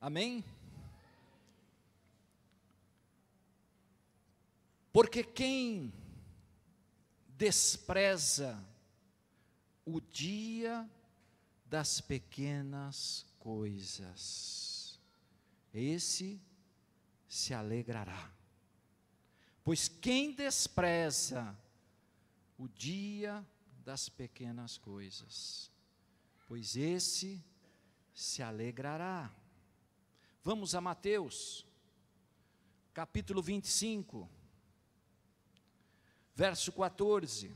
Amém? Porque quem despreza o dia das pequenas coisas, esse se alegrará. Pois quem despreza o dia das pequenas coisas, pois esse se alegrará. Vamos a Mateus, capítulo 25, verso 14.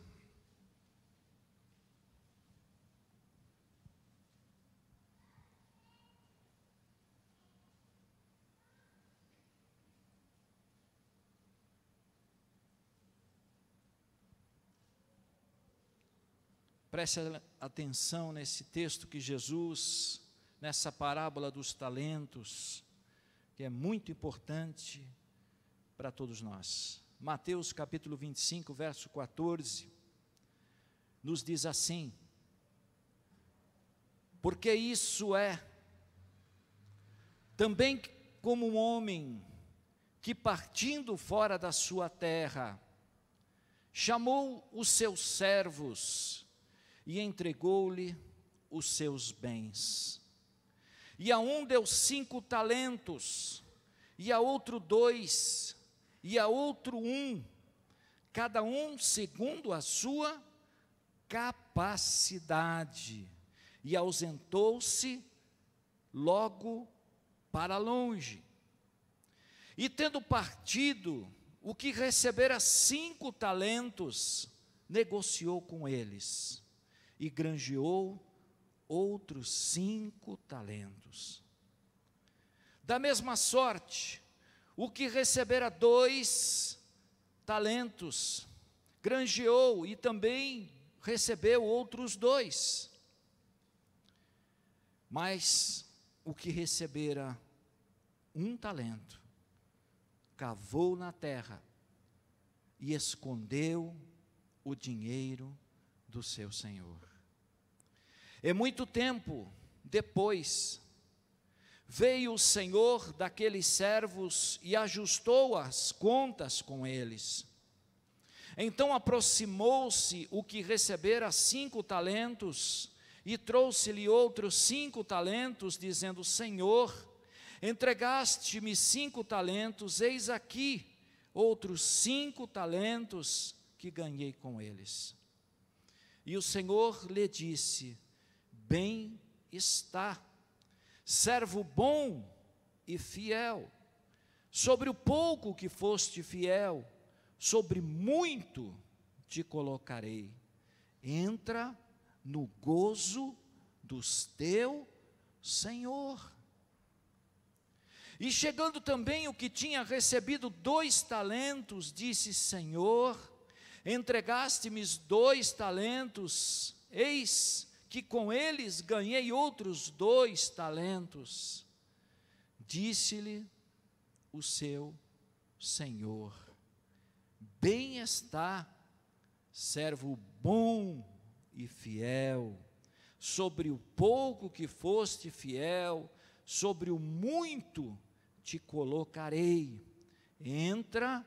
Preste atenção nesse texto que Jesus, nessa parábola dos talentos, que é muito importante para todos nós. Mateus capítulo 25, verso 14, nos diz assim: porque isso é também como um homem que partindo fora da sua terra, chamou os seus servos e entregou-lhe os seus bens. E a um deu 5 talentos, e a outro 2, e a outro 1, cada um segundo a sua capacidade. E ausentou-se logo para longe. E tendo partido, o que recebera 5 talentos, negociou com eles, e granjeou outros 5 talentos. Da mesma sorte, o que recebera 2 talentos, granjeou e também recebeu outros 2. Mas o que recebera 1 talento, cavou na terra e escondeu o dinheiro do seu senhor. E muito tempo depois, veio o senhor daqueles servos e ajustou as contas com eles. Então aproximou-se o que recebera 5 talentos e trouxe-lhe outros 5 talentos, dizendo: Senhor, entregaste-me 5 talentos, eis aqui outros 5 talentos que ganhei com eles. E o Senhor lhe disse: bem está, servo bom e fiel, sobre o pouco que foste fiel, sobre muito te colocarei, entra no gozo do teu Senhor. E chegando também o que tinha recebido 2 talentos, disse: Senhor, entregaste-me 2 talentos, eis que com eles ganhei outros 2 talentos. Disse-lhe o seu senhor: bem está, servo bom e fiel, sobre o pouco que foste fiel, sobre o muito te colocarei, entra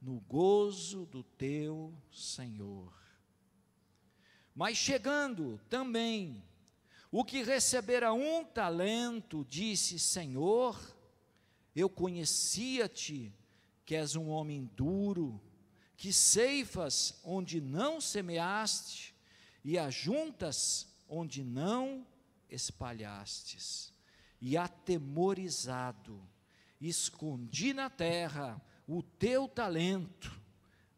no gozo do teu Senhor. Mas chegando também o que recebera 1 talento, disse: Senhor, eu conhecia-te, que és um homem duro, que ceifas onde não semeaste, e ajuntas onde não espalhastes. E atemorizado, escondi na terra o teu talento,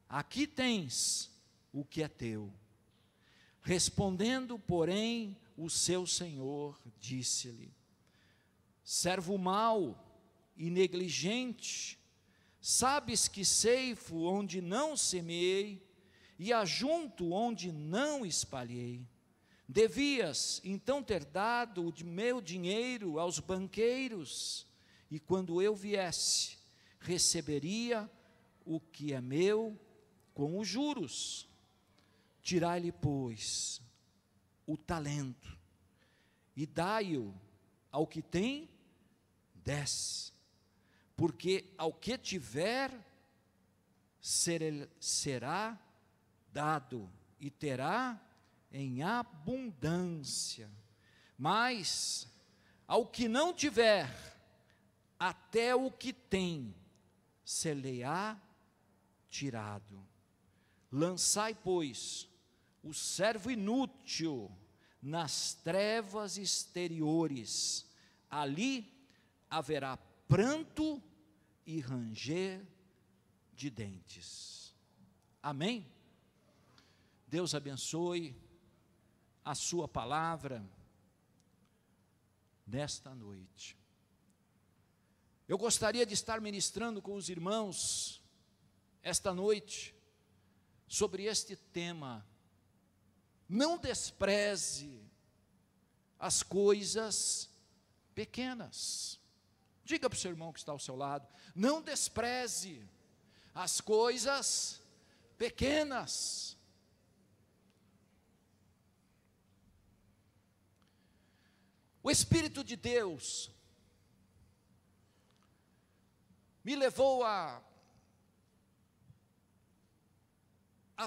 aqui tens o que é teu. Respondendo, porém, o seu senhor disse-lhe: servo mau e negligente, sabes que ceifo onde não semeei, e ajunto onde não espalhei. Devias então ter dado o meu dinheiro aos banqueiros, e quando eu viesse, receberia o que é meu com os juros. Tirai-lhe, pois, o talento, e dai-o ao que tem 10. Porque ao que tiver, será dado, e terá em abundância. Mas ao que não tiver, até o que tem, ser-lhe-á tirado. Lançai, pois, o servo inútil nas trevas exteriores, ali haverá pranto e ranger de dentes. Amém? Deus abençoe a sua palavra nesta noite. Eu gostaria de estar ministrando com os irmãos esta noite sobre este tema. Não despreze as coisas pequenas. Diga para o seu irmão que está ao seu lado: não despreze as coisas pequenas. O Espírito de Deus me levou a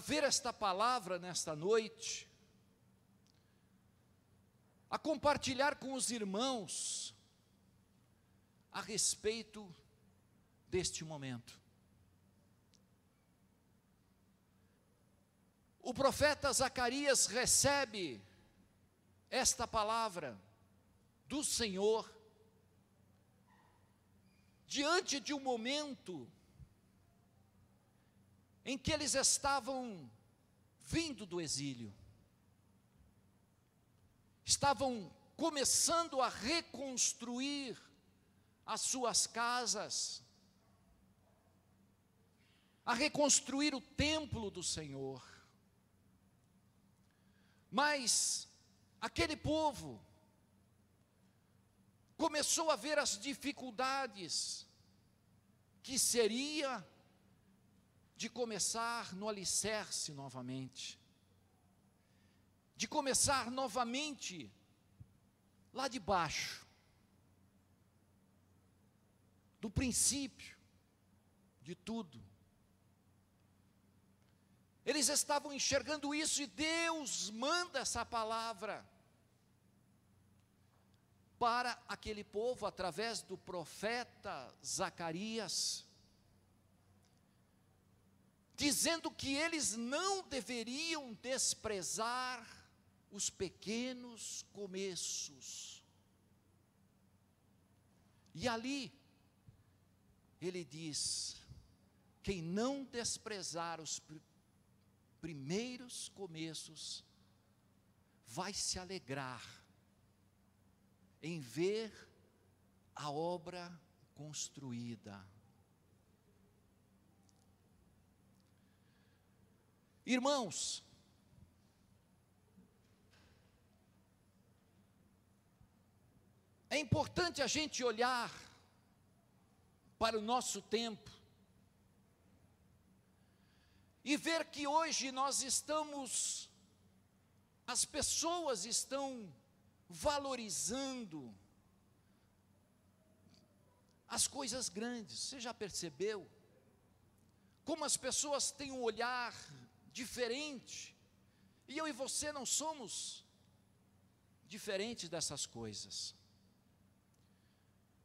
ver esta palavra nesta noite, a compartilhar com os irmãos a respeito deste momento. O profeta Zacarias recebe esta palavra do Senhor diante de um momento em que eles estavam vindo do exílio, estavam começando a reconstruir as suas casas, a reconstruir o templo do Senhor. Mas aquele povo começou a ver as dificuldades que seria de começar no alicerce novamente, de começar novamente lá de baixo, do princípio de tudo. Eles estavam enxergando isso e Deus manda essa palavra para aquele povo através do profeta Zacarias, dizendo que eles não deveriam desprezar os pequenos começos. E ali ele diz: quem não desprezar os primeiros começos, vai se alegrar em ver a obra construída. Irmãos, é importante a gente olhar para o nosso tempo e ver que hoje as pessoas estão valorizando as coisas grandes. Você já percebeu como as pessoas têm um olhar diferente? E eu e você não somos diferentes dessas coisas.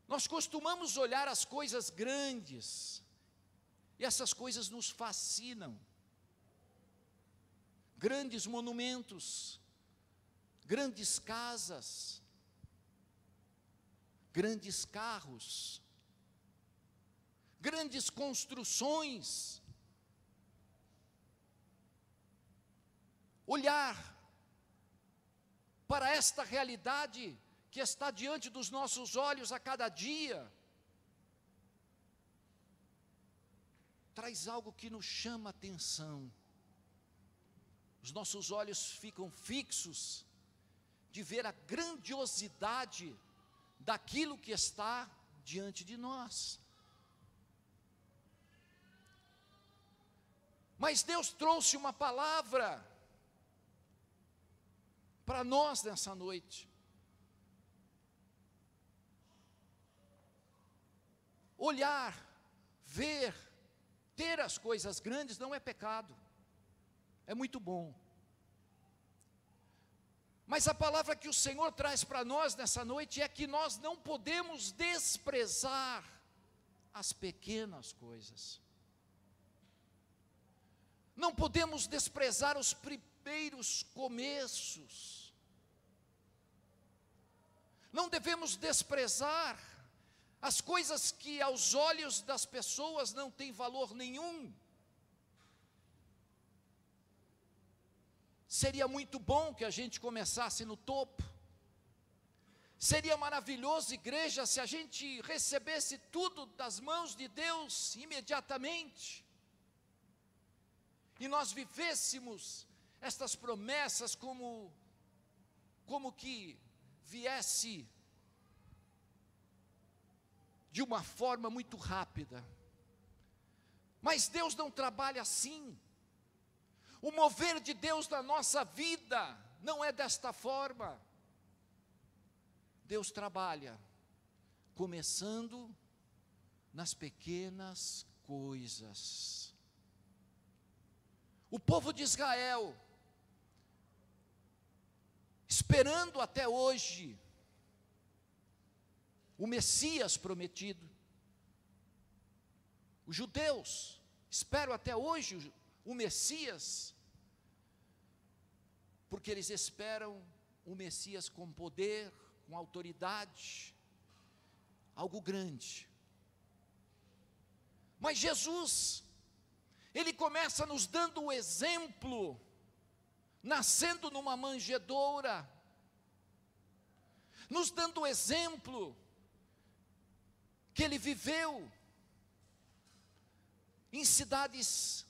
Nós costumamos olhar as coisas grandes, e essas coisas nos fascinam. Grandes monumentos, grandes casas, grandes carros, grandes construções. Olhar para esta realidade que está diante dos nossos olhos a cada dia, traz algo que nos chama a atenção. Os nossos olhos ficam fixos de ver a grandiosidade daquilo que está diante de nós. Mas Deus trouxe uma palavra para nós nessa noite. olhar, ver, ter as coisas grandes não é pecado, é muito bom. Mas a palavra que o Senhor traz para nós nessa noite é que nós não podemos desprezar as pequenas coisas. Não podemos desprezar os primeiros começos. Não devemos desprezar as coisas que aos olhos das pessoas não têm valor nenhum. Seria muito bom que a gente começasse no topo. Seria maravilhoso, igreja, se a gente recebesse tudo das mãos de Deus imediatamente. E nós vivêssemos estas promessas como que viesse de uma forma muito rápida. Mas Deus não trabalha assim. O mover de Deus na nossa vida não é desta forma. Deus trabalha começando nas pequenas coisas. O povo de Israel, esperando até hoje o Messias prometido. Os judeus esperam até hoje o Messias, porque eles esperam o Messias com poder, com autoridade, algo grande. Mas Jesus, Ele começa nos dando o exemplo, nascendo numa manjedoura, nos dando o exemplo que Ele viveu em cidades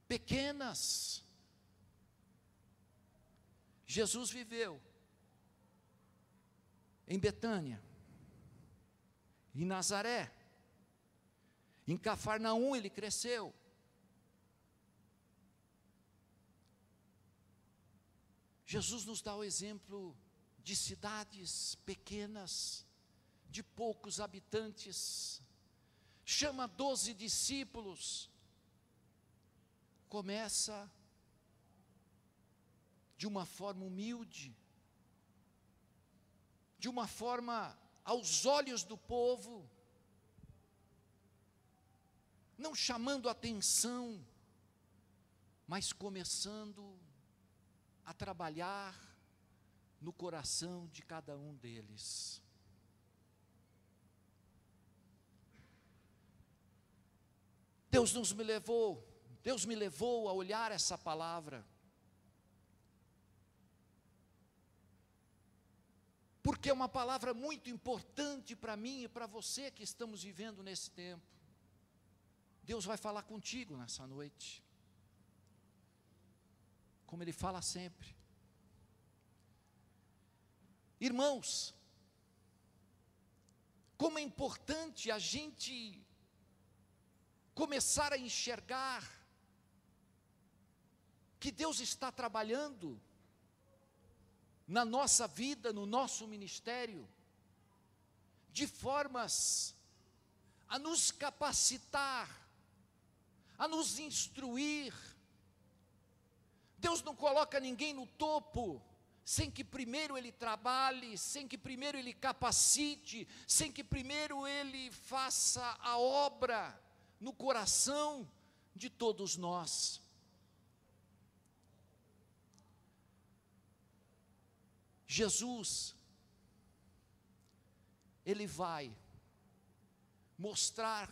pequenas. Jesus viveu em Betânia, em Nazaré, em Cafarnaum Ele cresceu. Jesus nos dá o exemplo de cidades pequenas, de poucos habitantes, chama 12 discípulos, começa de uma forma humilde, de uma forma aos olhos do povo, não chamando atenção, mas começando a trabalhar no coração de cada um deles. Deus me levou a olhar essa palavra, porque é uma palavra muito importante para mim e para você que estamos vivendo nesse tempo. Deus vai falar contigo nessa noite, como Ele fala sempre. Irmãos, como é importante a gente começar a enxergar que Deus está trabalhando na nossa vida, no nosso ministério, de formas a nos capacitar, a nos instruir. Deus não coloca ninguém no topo sem que primeiro Ele trabalhe, sem que primeiro Ele capacite, sem que primeiro Ele faça a obra no coração de todos nós. Jesus, Ele vai mostrar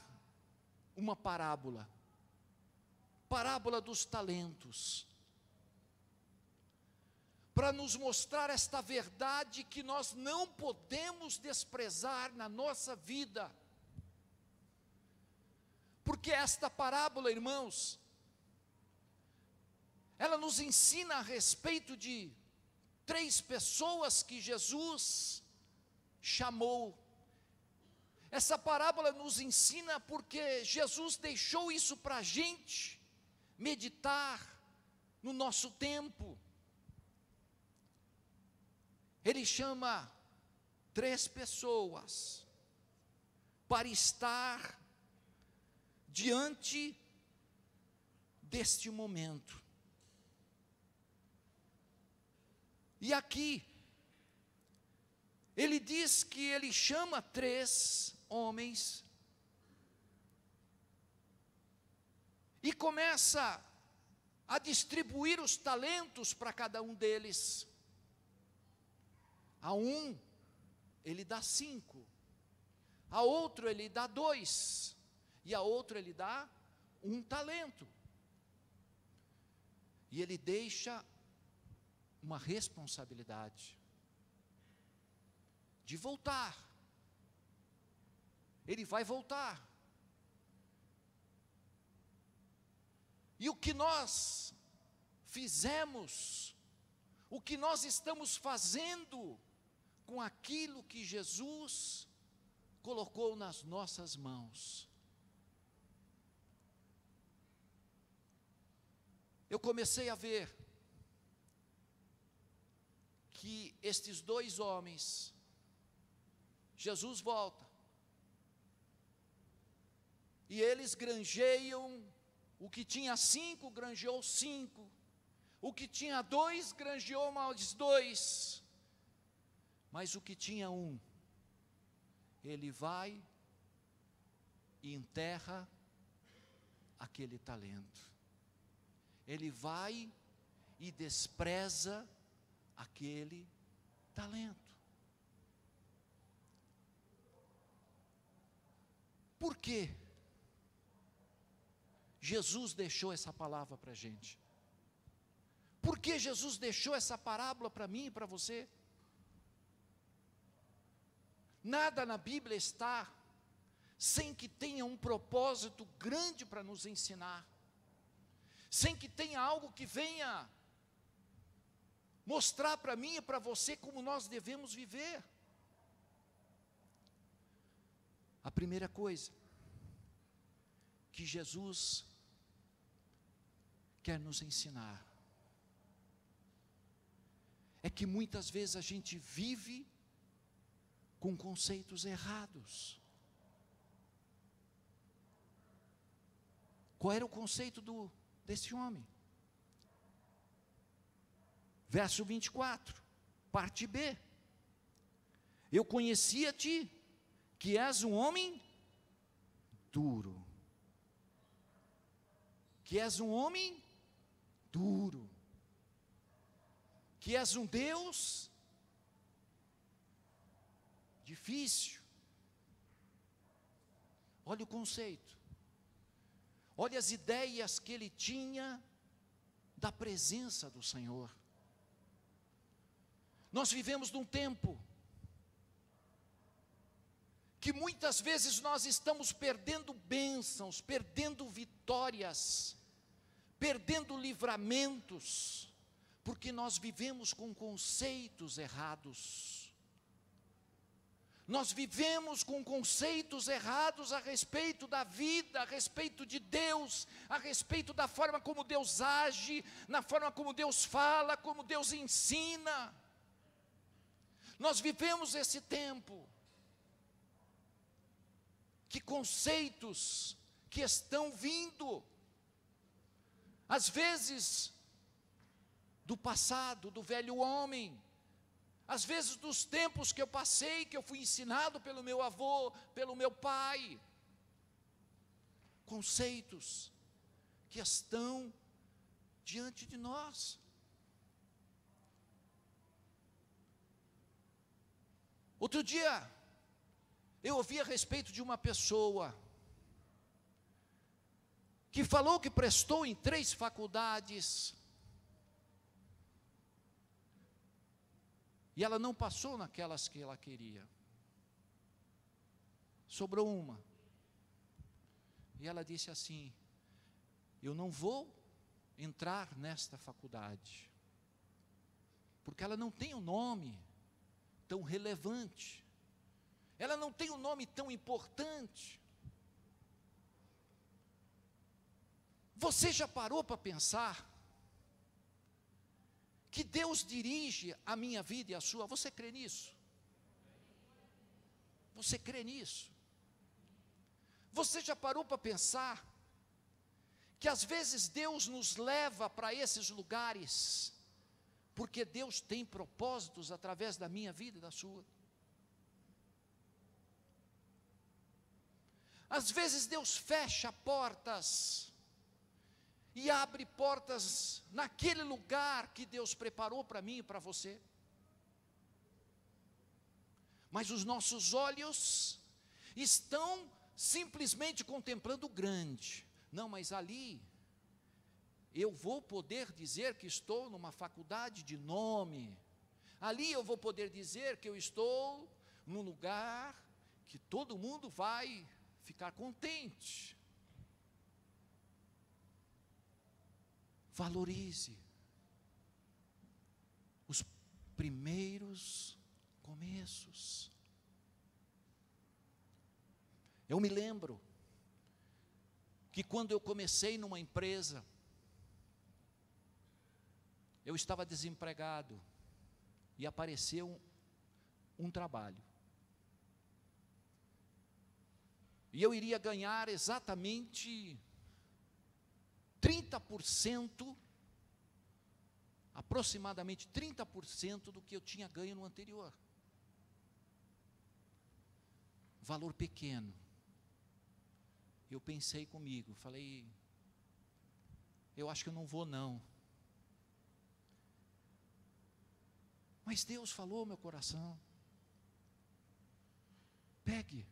uma parábola dos talentos, para nos mostrar esta verdade que nós não podemos desprezar na nossa vida. Porque esta parábola, irmãos, ela nos ensina a respeito de 3 pessoas que Jesus chamou. Essa parábola nos ensina porque Jesus deixou isso para a gente meditar no nosso tempo. Ele chama 3 pessoas para estar diante deste momento. E aqui, ele diz que ele chama 3 homens e começa a distribuir os talentos para cada um deles. A um, ele dá 5, a outro ele dá 2, e a outro ele dá 1 talento. E ele deixa uma responsabilidade de voltar. Ele vai voltar. E o que nós fizemos, o que nós estamos fazendo com aquilo que Jesus colocou nas nossas mãos? Eu comecei a ver que estes 2 homens, Jesus volta, e eles granjeiam, o que tinha 5, granjeou 5, o que tinha 2, granjeou mais 2, mas o que tinha 1, ele vai e enterra aquele talento. Ele vai e despreza aquele talento. Por quê? Jesus deixou essa palavra para a gente. Por que Jesus deixou essa parábola para mim e para você? Nada na Bíblia está sem que tenha um propósito grande para nos ensinar, sem que tenha algo que venha mostrar para mim e para você como nós devemos viver. A primeira coisa que Jesus quer nos ensinar é que muitas vezes a gente vive com conceitos errados. Qual era o conceito desse homem? Verso 24, parte B. Eu conhecia-te, que és um homem duro. Que és um homem duro. Que és um Deus difícil. Olha o conceito. Olha as ideias que ele tinha da presença do Senhor. Nós vivemos num tempo que muitas vezes nós estamos perdendo bênçãos, perdendo vitórias, perdendo livramentos, porque nós vivemos com conceitos errados. Nós vivemos com conceitos errados a respeito da vida, a respeito de Deus, a respeito da forma como Deus age, na forma como Deus fala, como Deus ensina. Nós vivemos esse tempo que conceitos que estão vindo, às vezes do passado, do velho homem, às vezes dos tempos que eu passei, que eu fui ensinado pelo meu avô, pelo meu pai, conceitos que estão diante de nós. Outro dia, eu ouvi a respeito de uma pessoa que falou que prestou em 3 faculdades, e ela não passou naquelas que ela queria. Sobrou uma. E ela disse assim: eu não vou entrar nesta faculdade, porque ela não tem um nome tão relevante, ela não tem um nome tão importante. Você já parou para pensar que Deus dirige a minha vida e a sua? Você crê nisso? Você crê nisso? Você já parou para pensar que às vezes Deus nos leva para esses lugares, porque Deus tem propósitos através da minha vida e da sua? Às vezes Deus fecha portas e abre portas naquele lugar que Deus preparou para mim e para você. Mas os nossos olhos estão simplesmente contemplando o grande. Não, mas ali eu vou poder dizer que estou numa faculdade de nome. Ali eu vou poder dizer que eu estou num lugar que todo mundo vai ficar contente. Valorize os primeiros começos. Eu me lembro que quando eu comecei numa empresa, eu estava desempregado e apareceu um trabalho. E eu iria ganhar exatamente 30%, aproximadamente 30% do que eu tinha ganho no anterior. Valor pequeno. Eu pensei comigo, falei, eu acho que eu não vou não. Mas Deus falou ao meu coração, pegue,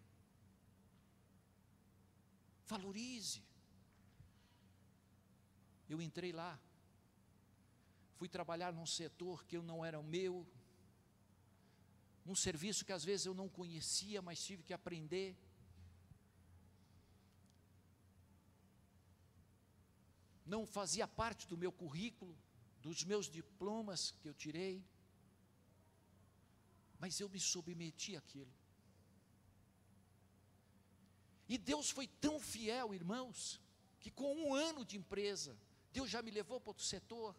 valorize. Eu entrei lá, fui trabalhar num setor que não era o meu, num serviço que às vezes eu não conhecia, mas tive que aprender. Não fazia parte do meu currículo, dos meus diplomas que eu tirei, mas eu me submeti àquilo. E Deus foi tão fiel, irmãos, que com 1 ano de empresa, Deus já me levou para outro setor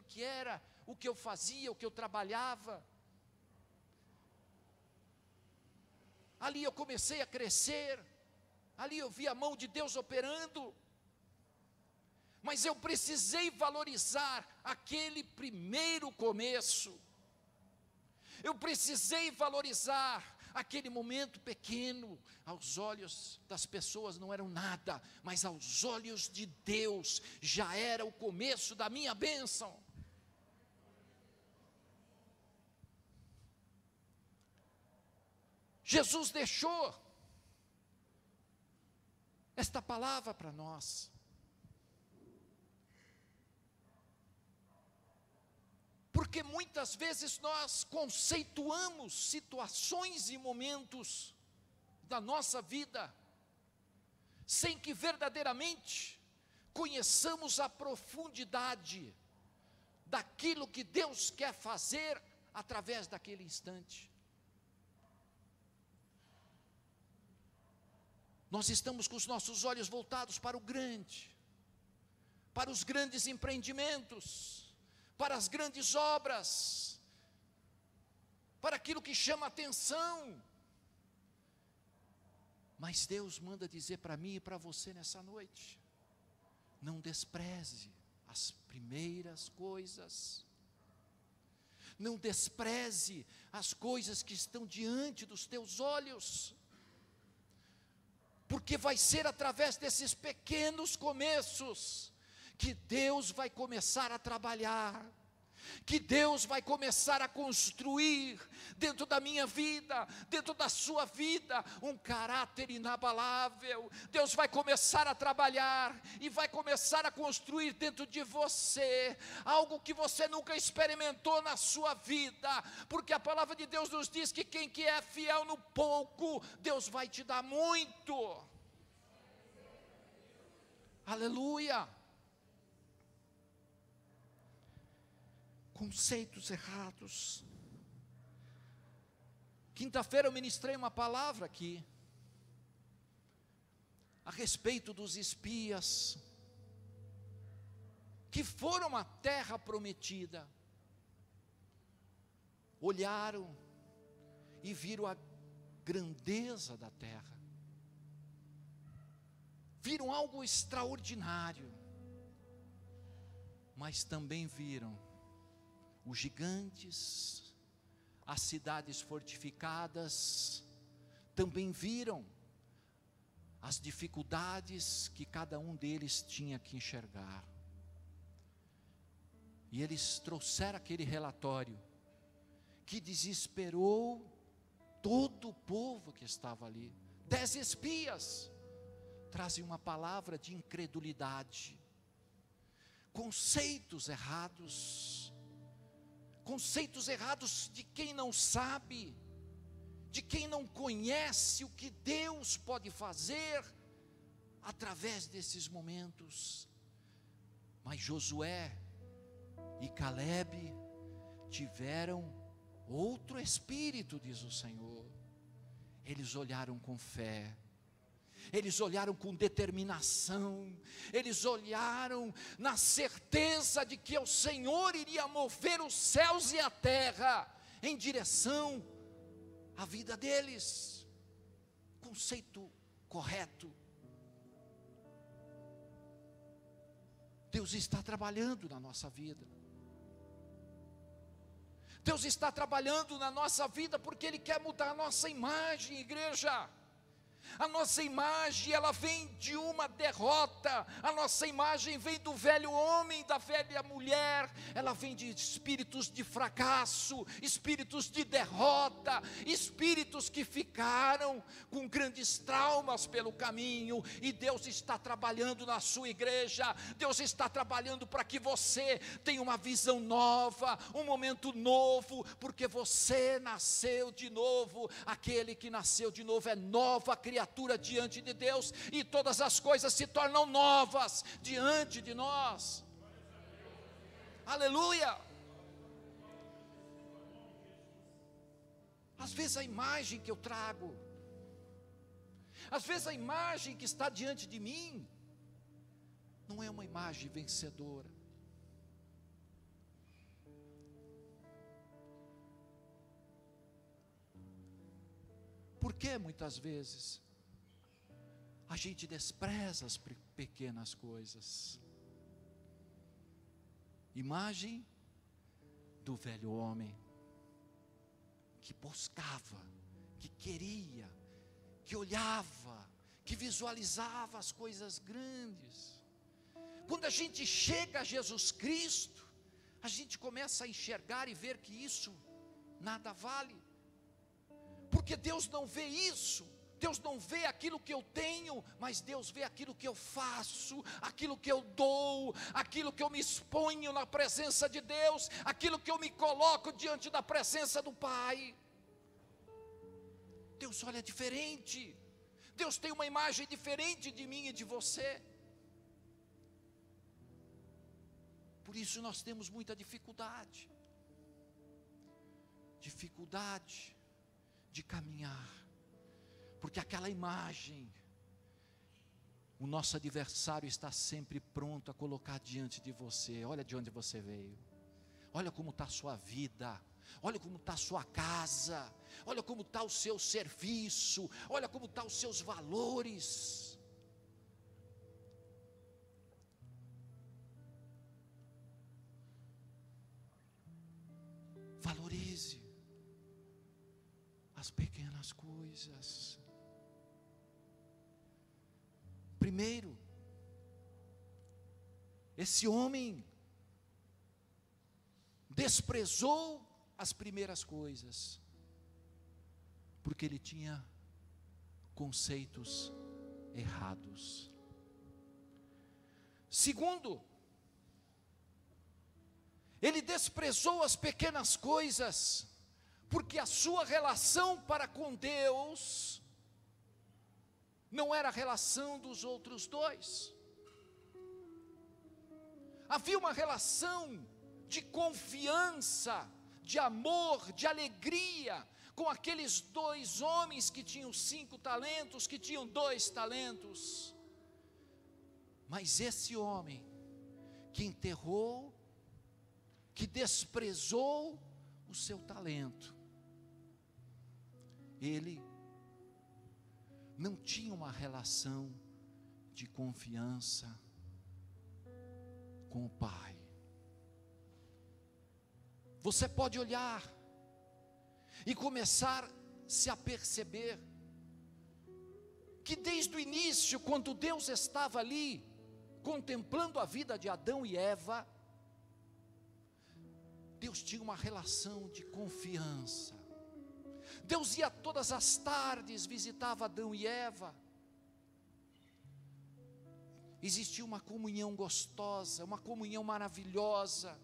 que era o que eu fazia, o que eu trabalhava. Ali eu comecei a crescer, ali eu vi a mão de Deus operando, mas eu precisei valorizar aquele primeiro começo, eu precisei valorizar aquele momento pequeno. Aos olhos das pessoas não eram nada, mas aos olhos de Deus já era o começo da minha bênção. Jesus deixou esta palavra para nós. Porque muitas vezes nós conceituamos situações e momentos da nossa vida, sem que verdadeiramente conheçamos a profundidade daquilo que Deus quer fazer através daquele instante. Nós estamos com os nossos olhos voltados para o grande, para os grandes empreendimentos, para as grandes obras, para aquilo que chama atenção. Mas Deus manda dizer para mim e para você nessa noite, não despreze as primeiras coisas, não despreze as coisas que estão diante dos teus olhos, porque vai ser através desses pequenos começos que Deus vai começar a trabalhar, que Deus vai começar a construir dentro da minha vida, dentro da sua vida, um caráter inabalável. Deus vai começar a trabalhar e vai começar a construir dentro de você algo que você nunca experimentou na sua vida, porque a palavra de Deus nos diz que quem que é fiel no pouco, Deus vai te dar muito. Aleluia. Conceitos errados. Quinta-feira eu ministrei uma palavra aqui a respeito dos espias que foram à terra prometida, olharam e viram a grandeza da terra, viram algo extraordinário, mas também viram os gigantes, as cidades fortificadas, também viram as dificuldades que cada um deles tinha que enxergar. E eles trouxeram aquele relatório que desesperou todo o povo que estava ali. 10 espias trazem uma palavra de incredulidade, conceitos errados de quem não sabe, de quem não conhece o que Deus pode fazer através desses momentos. Mas Josué e Calebe tiveram outro espírito, diz o Senhor. Eles olharam com fé, eles olharam com determinação, eles olharam na certeza de que o Senhor iria mover os céus e a terra em direção à vida deles. Conceito correto. Deus está trabalhando na nossa vida. Deus está trabalhando na nossa vida porque Ele quer mudar a nossa imagem, igreja. A nossa imagem, ela vem de uma derrota, a nossa imagem vem do velho homem, da velha mulher, ela vem de espíritos de fracasso, espíritos de derrota, espíritos que ficaram com grandes traumas pelo caminho, e Deus está trabalhando na sua igreja, Deus está trabalhando para que você tenha uma visão nova, um momento novo, porque você nasceu de novo. Aquele que nasceu de novo é nova criatura diante de Deus, e todas as coisas se tornam novas diante de nós. Aleluia. Às vezes a imagem que eu trago, às vezes a imagem que está diante de mim, não é uma imagem vencedora. Por que muitas vezes a gente despreza as pequenas coisas? Imagem do velho homem, que buscava, que queria, que olhava, que visualizava as coisas grandes. Quando a gente chega a Jesus Cristo, a gente começa a enxergar e ver que isso nada vale, porque Deus não vê isso. Deus não vê aquilo que eu tenho, mas Deus vê aquilo que eu faço, aquilo que eu dou, aquilo que eu me exponho na presença de Deus, aquilo que eu me coloco diante da presença do Pai. Deus olha diferente, Deus tem uma imagem diferente de mim e de você. Por isso nós temos muita dificuldade de caminhar, porque aquela imagem, o nosso adversário está sempre pronto a colocar diante de você. Olha de onde você veio, olha como está a sua vida, olha como está a sua casa, olha como está o seu serviço, olha como estão os seus valores. Valorize as pequenas coisas. Primeiro, esse homem desprezou as primeiras coisas, porque ele tinha conceitos errados. Segundo, ele desprezou as pequenas coisas, porque a sua relação para com Deus não era a relação dos outros dois. Havia uma relação de confiança, de amor, de alegria, com aqueles 2 homens que tinham 5 talentos, que tinham 2 talentos. Mas esse homem, que enterrou, que desprezou o seu talento, ele não tinha uma relação de confiança com o Pai. Você pode olhar e começar se a perceber que desde o início, quando Deus estava ali contemplando a vida de Adão e Eva, Deus tinha uma relação de confiança. Deus ia todas as tardes, visitava Adão e Eva. Existia uma comunhão gostosa, uma comunhão maravilhosa.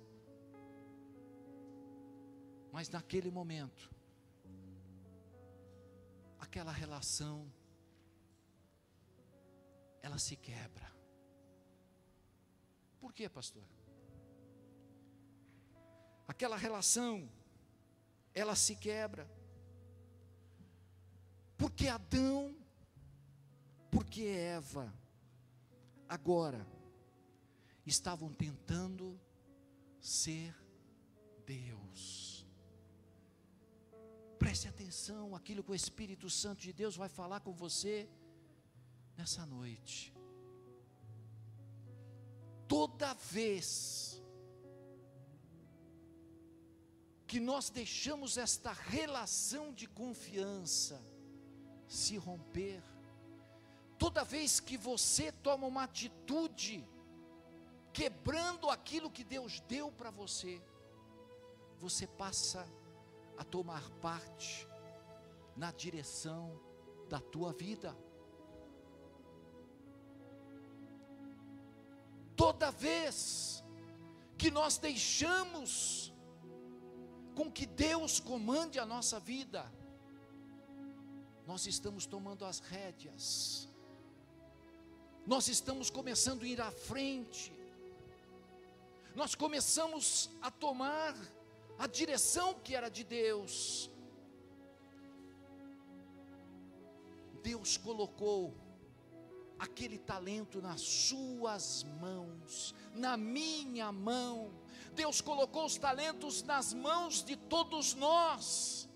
Mas naquele momento, aquela relação, ela se quebra. Por quê, pastor? Aquela relação, ela se quebra. Porque Adão, porque Eva, agora, estavam tentando ser Deus. Preste atenção àquilo que o Espírito Santo de Deus vai falar com você nessa noite. Toda vez que nós deixamos esta relação de confiança se romper, toda vez que você toma uma atitude quebrando aquilo que Deus deu para você, você passa a tomar parte na direção da tua vida. Toda vez que nós deixamos com que Deus comande a nossa vida, nós estamos tomando as rédeas, nós estamos começando a ir à frente, nós começamos a tomar a direção que era de Deus. Deus colocou aquele talento nas suas mãos, na minha mão. Deus colocou os talentos nas mãos de todos nós.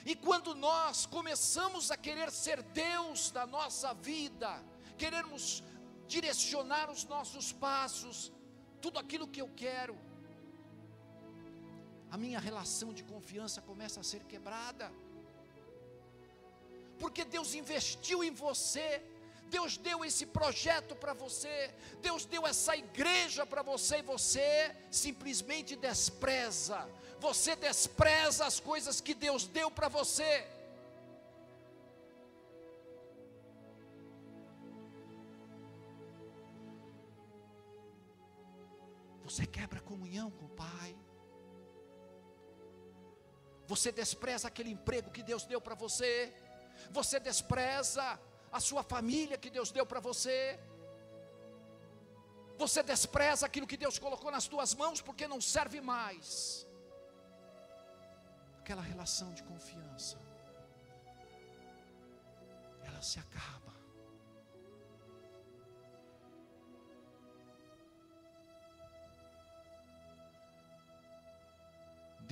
E quando nós começamos a querer ser Deus da nossa vida, queremos direcionar os nossos passos, tudo aquilo que eu quero, a minha relação de confiança começa a ser quebrada. Porque Deus investiu em você, Deus deu esse projeto para você, Deus deu essa igreja para você, e você simplesmente despreza. Você despreza as coisas que Deus deu para você. Você quebra a comunhão com o Pai. Você despreza aquele emprego que Deus deu para você. Você despreza a sua família que Deus deu para você. Você despreza aquilo que Deus colocou nas tuas mãos porque não serve mais. Aquela relação de confiança, ela se acaba.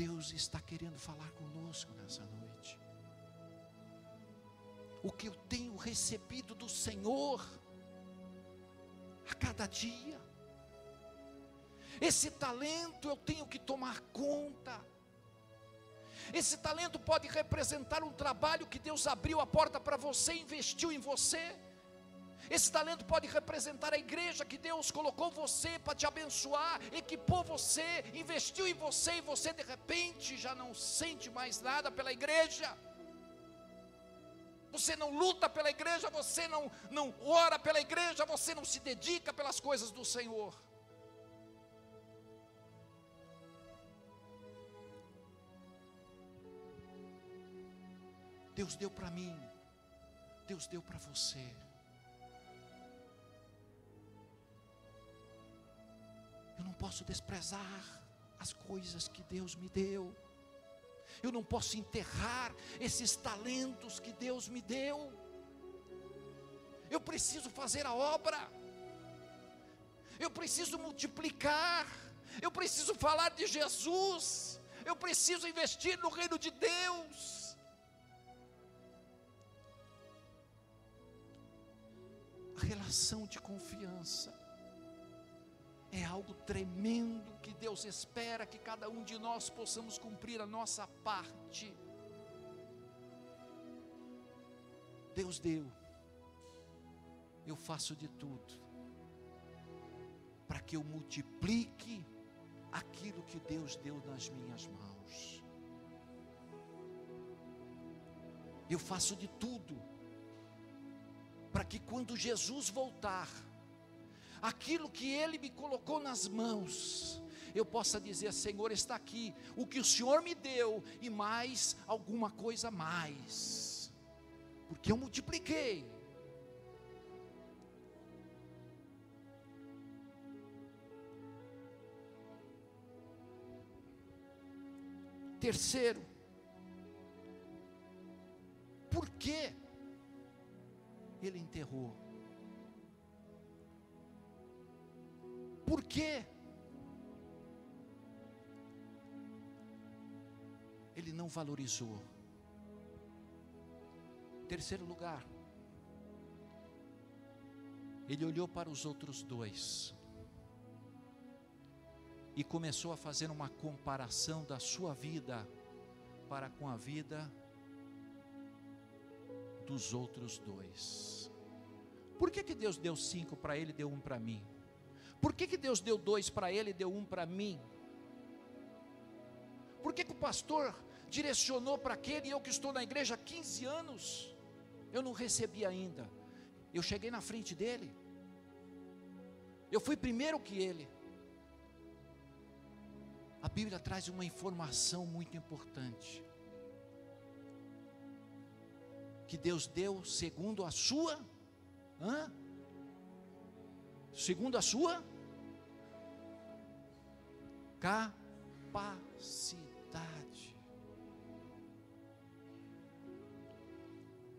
Deus está querendo falar conosco nessa noite. O que eu tenho recebido do Senhor a cada dia, esse talento eu tenho que tomar conta. Esse talento pode representar um trabalho que Deus abriu a porta para você, investiu em você. Esse talento pode representar a igreja que Deus colocou você para te abençoar, equipou você, investiu em você, e você de repente já não sente mais nada pela igreja. Você não luta pela igreja, você não ora pela igreja, você não se dedica pelas coisas do Senhor. Deus deu para mim, Deus deu para você. Eu não posso desprezar as coisas que Deus me deu. Eu não posso enterrar esses talentos que Deus me deu. Eu preciso fazer a obra. Eu preciso multiplicar. Eu preciso falar de Jesus. Eu preciso investir no reino de Deus. A relação de confiança. É algo tremendo que Deus espera que cada um de nós possamos cumprir a nossa parte. Deus deu, eu faço de tudo para que eu multiplique aquilo que Deus deu nas minhas mãos. Eu faço de tudo para que quando Jesus voltar, aquilo que Ele me colocou nas mãos, eu possa dizer: Senhor, está aqui o que o Senhor me deu, e mais alguma coisa a mais, porque eu multipliquei. Terceiro, por que ele enterrou? Por quê? Ele não valorizou. Terceiro lugar, ele olhou para os outros dois e começou a fazer uma comparação da sua vida para com a vida dos outros dois. Por que Deus deu 5 para ele e deu 1 para mim? Por que Deus deu 2 para ele e deu 1 para mim? Por que o pastor direcionou para aquele, e eu que estou na igreja há 15 anos, eu não recebi ainda? Eu cheguei na frente dele, eu fui primeiro que ele. A Bíblia traz uma informação muito importante, que Deus deu segundo a sua capacidade.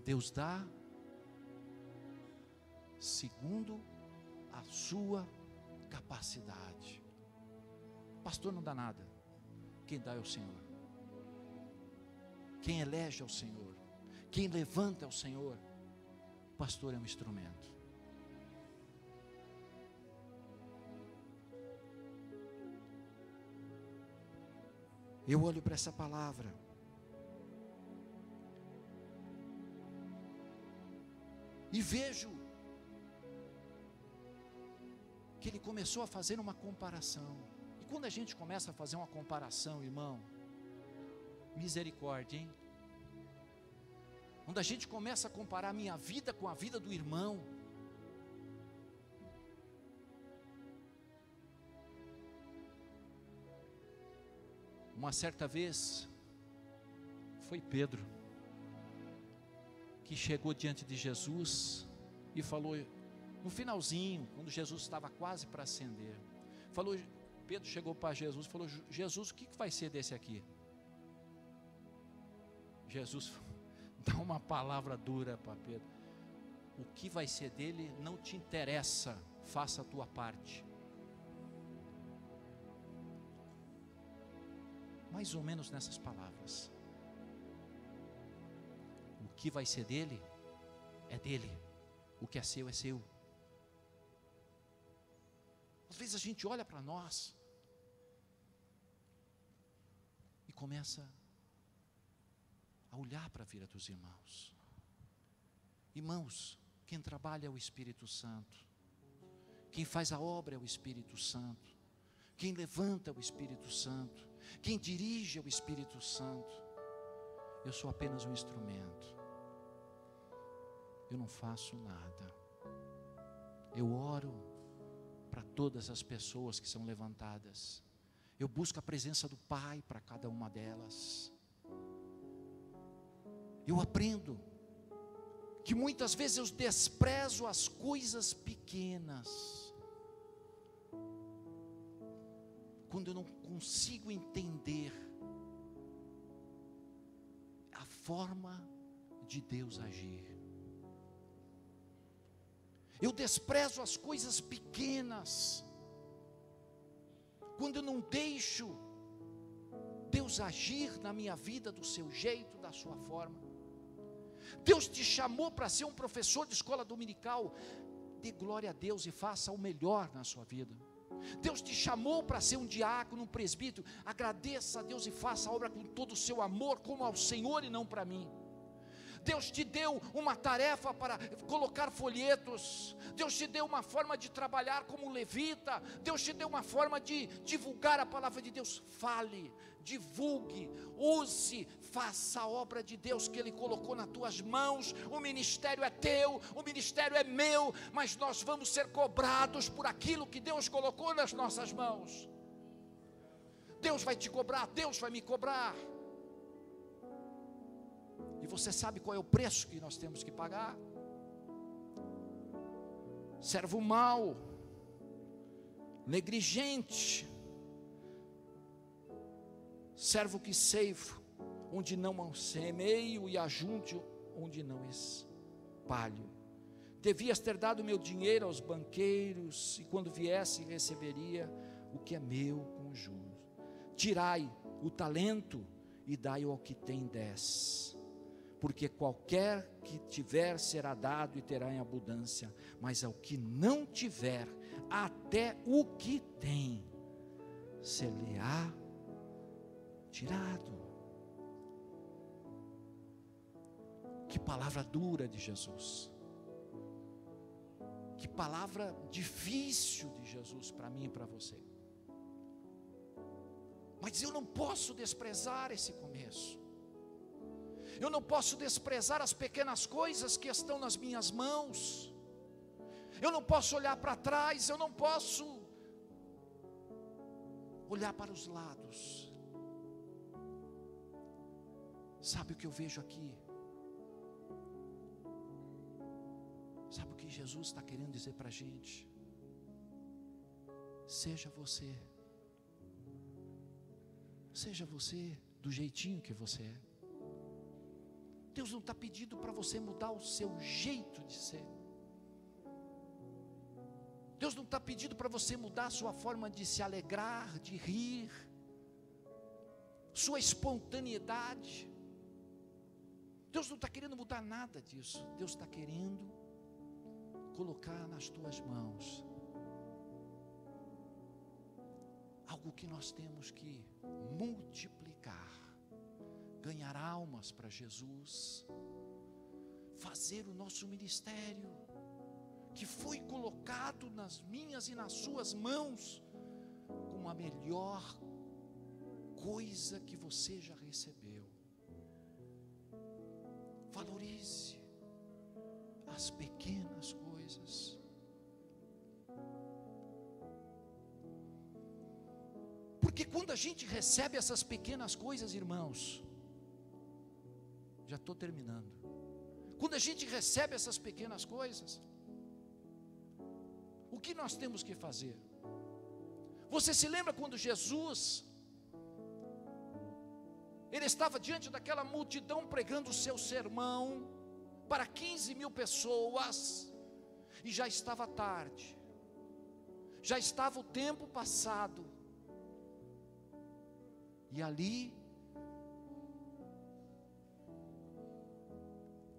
Deus dá segundo a sua capacidade. Pastor não dá nada, quem dá é o Senhor. Quem elege é o Senhor. Quem levanta é o Senhor. O pastor é um instrumento. Eu olho para essa palavra e vejo que ele começou a fazer uma comparação. E quando a gente começa a fazer uma comparação, irmão, misericórdia, hein? Quando a gente começa a comparar a minha vida com a vida do irmão, uma certa vez, foi Pedro, que chegou diante de Jesus e falou, no finalzinho, quando Jesus estava quase para ascender, Pedro chegou para Jesus e falou: Jesus, o que vai ser desse aqui? Jesus dá uma palavra dura para Pedro: o que vai ser dele não te interessa, faça a tua parte. Mais ou menos nessas palavras. O que vai ser dele, é dele. O que é seu, é seu. Às vezes a gente olha para nós e começa a olhar para a vida dos irmãos. Irmãos, quem trabalha é o Espírito Santo. Quem faz a obra é o Espírito Santo. Quem levanta é o Espírito Santo. Quem dirige é o Espírito Santo. Eu sou apenas um instrumento. Eu não faço nada. Eu oro para todas as pessoas que são levantadas. Eu busco a presença do Pai para cada uma delas. Eu aprendo que muitas vezes eu desprezo as coisas pequenas, quando eu não consigo entender a forma de Deus agir. Eu desprezo as coisas pequenas, quando eu não deixo Deus agir na minha vida do seu jeito, da sua forma. Deus te chamou para ser um professor de escola dominical. dê glória a Deus e faça o melhor na sua vida. Deus te chamou para ser um diácono, um presbítero. Agradeça a Deus e faça a obra com todo o seu amor, como ao Senhor e não para mim. Deus te deu uma tarefa para colocar folhetos. Deus te deu uma forma de trabalhar como levita. Deus te deu uma forma de divulgar a palavra de Deus. Fale, divulgue, use, faça a obra de Deus que Ele colocou nas tuas mãos. O ministério é teu, o ministério é meu, mas nós vamos ser cobrados por aquilo que Deus colocou nas nossas mãos. Deus vai te cobrar, Deus vai me cobrar. E você sabe qual é o preço que nós temos que pagar? Servo mau, negligente, servo que ceifa onde não semeio e ajunte onde não espalho. Devias ter dado meu dinheiro aos banqueiros, e quando viesse receberia o que é meu com juros. Tirai o talento e dai-o ao que tem 10. Porque qualquer que tiver será dado e terá em abundância, mas ao que não tiver, até o que tem ser-lhe-á tirado. Que palavra dura de Jesus, que palavra difícil de Jesus para mim e para você. Mas eu não posso desprezar esse começo. Eu não posso desprezar as pequenas coisas que estão nas minhas mãos. Eu não posso olhar para trás, eu não posso olhar para os lados. Sabe o que eu vejo aqui? Sabe o que Jesus está querendo dizer para a gente? Seja você. Seja você do jeitinho que você é. Deus não está pedindo para você mudar o seu jeito de ser. Deus não está pedindo para você mudar a sua forma de se alegrar, de rir, sua espontaneidade. Deus não está querendo mudar nada disso. Deus está querendo colocar nas tuas mãos algo que nós temos que multiplicar. Ganhar almas para Jesus, fazer o nosso ministério, que foi colocado nas minhas e nas suas mãos, como a melhor coisa que você já recebeu. Valorize as pequenas coisas. Porque quando a gente recebe essas pequenas coisas, irmãos, já estou terminando. Quando a gente recebe essas pequenas coisas, o que nós temos que fazer? Você se lembra quando Jesus, Ele estava diante daquela multidão pregando o seu sermão para 15.000 pessoas, e já estava tarde, já estava o tempo passado, e ali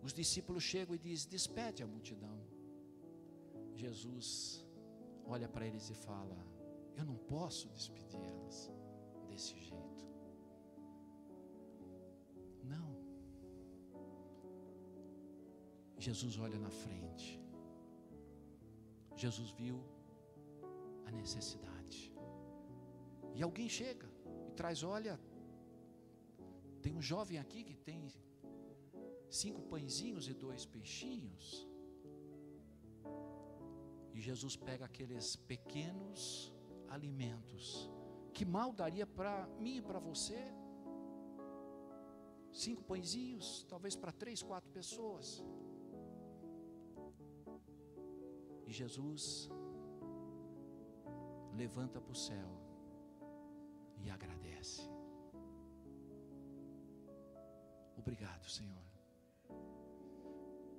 os discípulos chegam e dizem: despede a multidão. Jesus olha para eles e fala: eu não posso despedi-las desse jeito. Não. Jesus olha na frente. Jesus viu a necessidade. E alguém chega e traz: olha, tem um jovem aqui que tem 5 pãezinhos e 2 peixinhos. E Jesus pega aqueles pequenos alimentos, que mal daria para mim e para você. 5 pãezinhos, talvez para 3, 4 pessoas. E Jesus levanta para o céu e agradece. Obrigado, Senhor,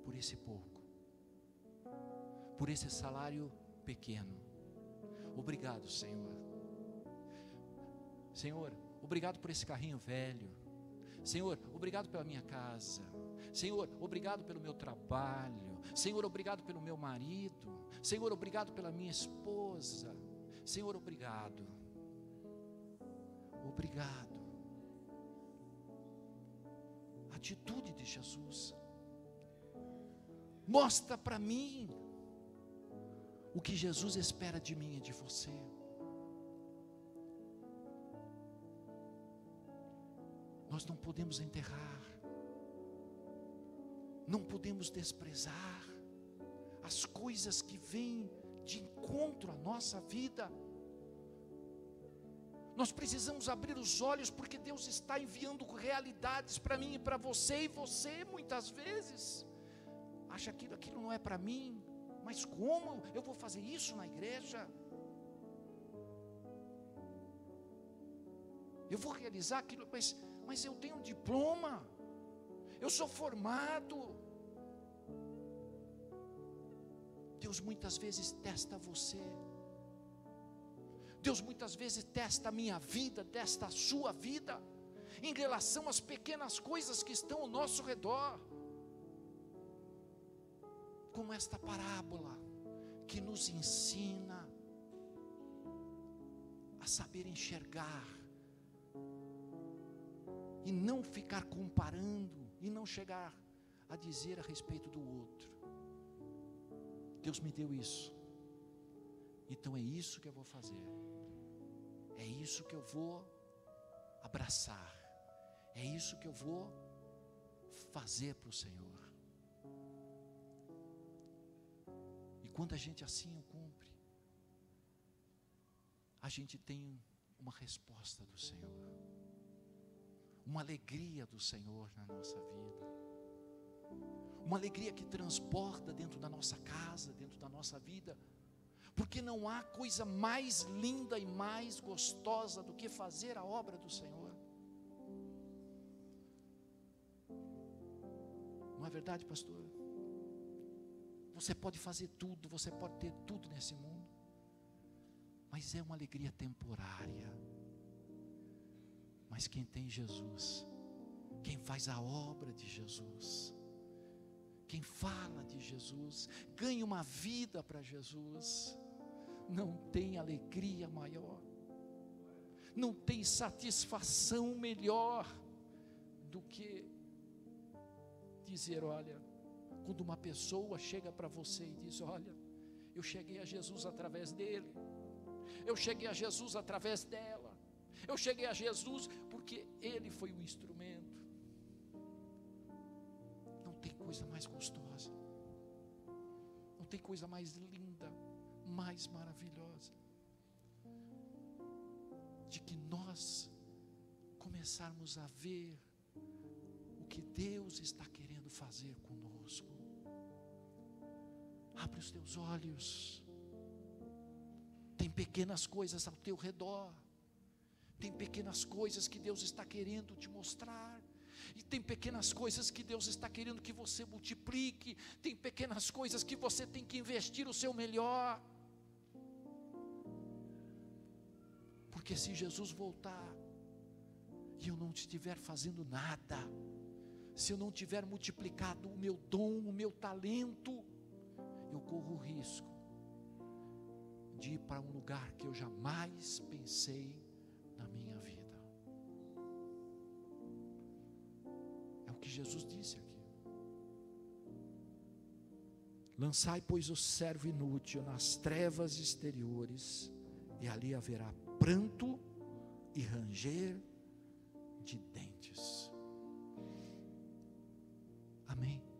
por esse pouco, por esse salário pequeno. Obrigado, Senhor. Senhor, obrigado por esse carrinho velho. Senhor, obrigado pela minha casa. Senhor, obrigado pelo meu trabalho. Senhor, obrigado pelo meu marido. Senhor, obrigado pela minha esposa. Senhor, obrigado. Obrigado. Atitude de Jesus. Mostra para mim o que Jesus espera de mim e de você. Nós não podemos enterrar, não podemos desprezar as coisas que vêm de encontro à nossa vida. Nós precisamos abrir os olhos, porque Deus está enviando realidades para mim e para você, e você muitas vezes acha que aquilo não é para mim. Mas como eu vou fazer isso na igreja? Eu vou realizar aquilo, mas eu tenho um diploma, eu sou formado. Deus muitas vezes testa você. Deus muitas vezes testa a minha vida, testa a sua vida, em relação às pequenas coisas que estão ao nosso redor. Como esta parábola que nos ensina a saber enxergar e não ficar comparando e não chegar a dizer a respeito do outro: Deus me deu isso, então é isso que eu vou fazer, é isso que eu vou abraçar, é isso que eu vou fazer para o Senhor. Quando a gente assim o cumpre, a gente tem uma resposta do Senhor, uma alegria do Senhor na nossa vida, uma alegria que transborda dentro da nossa casa, dentro da nossa vida, porque não há coisa mais linda e mais gostosa do que fazer a obra do Senhor. Não é verdade, pastor? Você pode fazer tudo, você pode ter tudo nesse mundo, mas é uma alegria temporária. Mas quem tem Jesus, quem faz a obra de Jesus, quem fala de Jesus, ganha uma vida para Jesus, não tem alegria maior, não tem satisfação melhor do que dizer: olha, quando uma pessoa chega para você e diz: olha, eu cheguei a Jesus através dele, eu cheguei a Jesus através dela, eu cheguei a Jesus porque ele foi o instrumento. Não tem coisa mais gostosa, não tem coisa mais linda, mais maravilhosa, de que nós começarmos a ver o que Deus está querendo fazer conosco. Abre os teus olhos. Tem pequenas coisas ao teu redor, tem pequenas coisas que Deus está querendo te mostrar, e tem pequenas coisas que Deus está querendo que você multiplique, tem pequenas coisas que você tem que investir o seu melhor, porque se Jesus voltar e eu não estiver fazendo nada, se eu não tiver multiplicado o meu dom, o meu talento, eu corro o risco de ir para um lugar que eu jamais pensei na minha vida. É o que Jesus disse aqui: lançai, pois, o servo inútil nas trevas exteriores, e ali haverá pranto e ranger de dentes. Amém.